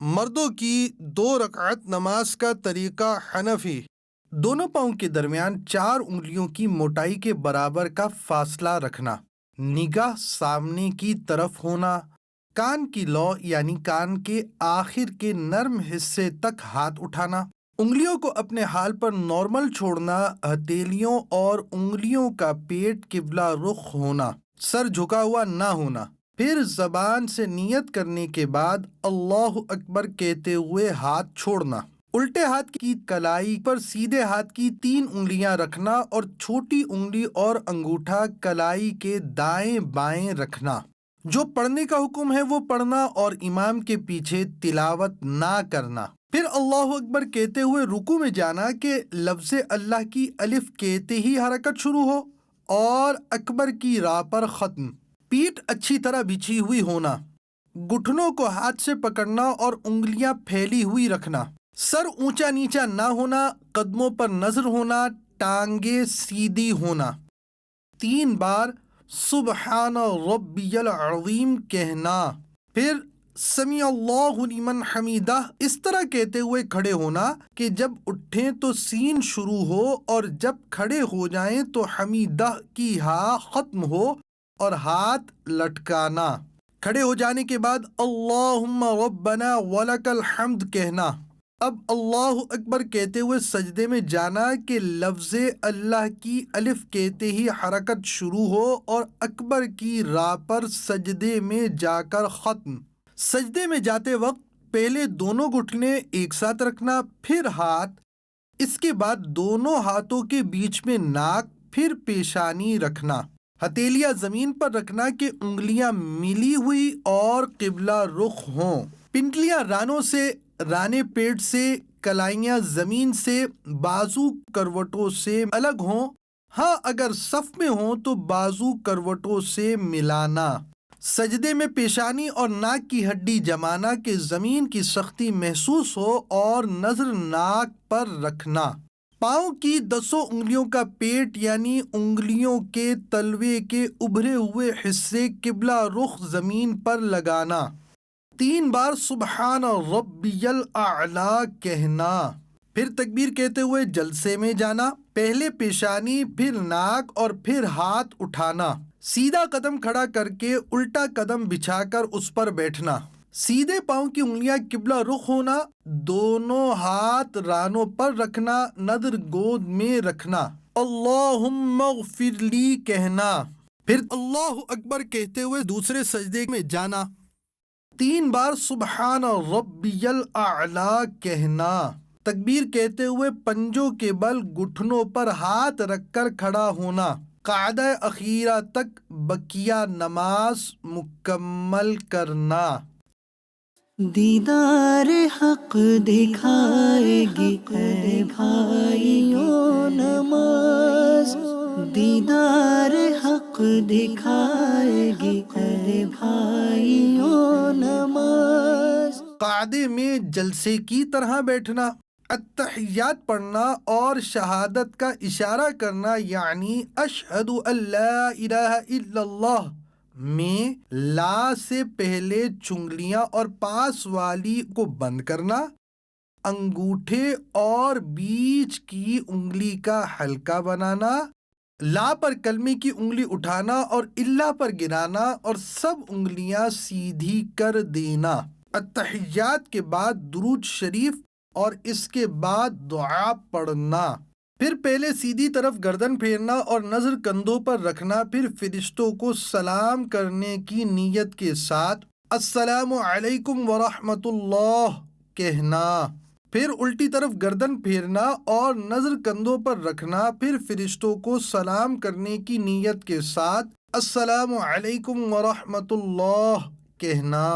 مردوں کی 2 رکعت نماز کا طریقہ حنفی۔ دونوں پاؤں کے درمیان 4 انگلیوں کی موٹائی کے برابر کا فاصلہ رکھنا، نگاہ سامنے کی طرف ہونا، کان کی لو یعنی کان کے آخر کے نرم حصے تک ہاتھ اٹھانا، انگلیوں کو اپنے حال پر نارمل چھوڑنا، ہتھیلیوں اور انگلیوں کا پیٹ قبلہ رخ ہونا، سر جھکا ہوا نہ ہونا۔ پھر زبان سے نیت کرنے کے بعد اللہ اکبر کہتے ہوئے ہاتھ چھوڑنا، الٹے ہاتھ کی کلائی پر سیدھے ہاتھ کی 3 انگلیاں رکھنا اور چھوٹی انگلی اور انگوٹھا کلائی کے دائیں بائیں رکھنا۔ جو پڑھنے کا حکم ہے وہ پڑھنا اور امام کے پیچھے تلاوت نہ کرنا۔ پھر اللہ اکبر کہتے ہوئے رکوع میں جانا کہ لفظ اللہ کی الف کہتے ہی حرکت شروع ہو اور اکبر کی راہ پر ختم۔ پیٹھ اچھی طرح بچھی ہوئی ہونا، گھٹنوں کو ہاتھ سے پکڑنا اور انگلیاں پھیلی ہوئی رکھنا، سر اونچا نیچا نہ ہونا، قدموں پر نظر ہونا، ٹانگیں سیدھی ہونا، 3 بار سبحان ربی العظیم کہنا، پھر سمیع اللہ لمن حمیدہ اس طرح کہتے ہوئے کھڑے ہونا کہ جب اٹھیں تو سین شروع ہو اور جب کھڑے ہو جائیں تو حمیدہ کی ہاء ختم ہو اور ہاتھ لٹکانا۔ کھڑے ہو جانے کے بعد اللہم ربنا ولک الحمد کہنا۔ اب اللہ اکبر کہتے ہوئے سجدے میں جانا کہ لفظ اللہ کی الف کہتے ہی حرکت شروع ہو اور اکبر کی راہ پر سجدے میں جا کر ختم۔ سجدے میں جاتے وقت پہلے دونوں گھٹنے ایک ساتھ رکھنا، پھر ہاتھ، اس کے بعد دونوں ہاتھوں کے بیچ میں ناک، پھر پیشانی رکھنا، ہتھیلیاں زمین پر رکھنا کہ انگلیاں ملی ہوئی اور قبلہ رخ ہوں، پنڈلیاں رانوں سے، رانے پیٹ سے، کلائیاں زمین سے، بازو کروٹوں سے الگ ہوں، ہاں اگر صف میں ہوں تو بازو کروٹوں سے ملانا، سجدے میں پیشانی اور ناک کی ہڈی جمانا کہ زمین کی سختی محسوس ہو اور نظر ناک پر رکھنا، پاؤں کی 10 انگلیوں کا پیٹ یعنی انگلیوں کے تلوے کے ابھرے ہوئے حصے قبلہ رخ زمین پر لگانا، 3 بار سبحان ربی الاعلی کہنا، پھر تکبیر کہتے ہوئے جلسے میں جانا، پہلے پیشانی، پھر ناک اور پھر ہاتھ اٹھانا، سیدھا قدم کھڑا کر کے الٹا قدم بچھا کر اس پر بیٹھنا، سیدھے پاؤں کی انگلیاں قبلہ رخ ہونا، دونوں ہاتھ رانوں پر رکھنا، نظر گود میں رکھنا، اللہم اغفر لی کہنا، پھر اللہ اکبر کہتے ہوئے دوسرے سجدے میں جانا، 3 بار سبحان ربی الاعلی کہنا، تکبیر کہتے ہوئے پنجوں کے بل گھٹنوں پر ہاتھ رکھ کر کھڑا ہونا، قاعدہ اخیرہ تک بقیہ نماز مکمل کرنا۔ دیدار حق دکھائے گی اے بھائیوں نماز، دیدار حق دکھائے گی اے بھائیوں نماز۔ قاعدے میں جلسے کی طرح بیٹھنا، التحیات پڑھنا اور شہادت کا اشارہ کرنا یعنی اشہد ان لا الہ الا اللہ میں لا سے پہلے چنگلیاں اور پاس والی کو بند کرنا، انگوٹھے اور بیچ کی انگلی کا حلقہ بنانا، لا پر کلمے کی انگلی اٹھانا اور اللہ پر گرانا اور سب انگلیاں سیدھی کر دینا، التحیات کے بعد درود شریف اور اس کے بعد دعا پڑھنا، پھر پہلے سیدھی طرف گردن پھیرنا اور نظر کندھوں پر رکھنا، پھر فرشتوں کو سلام کرنے کی نیت کے ساتھ السلام علیکم ورحمۃ اللہ کہنا، پھر الٹی طرف گردن پھیرنا اور نظر کندھوں پر رکھنا، پھر فرشتوں کو سلام کرنے کی نیت کے ساتھ السلام علیکم ورحمۃ اللہ کہنا۔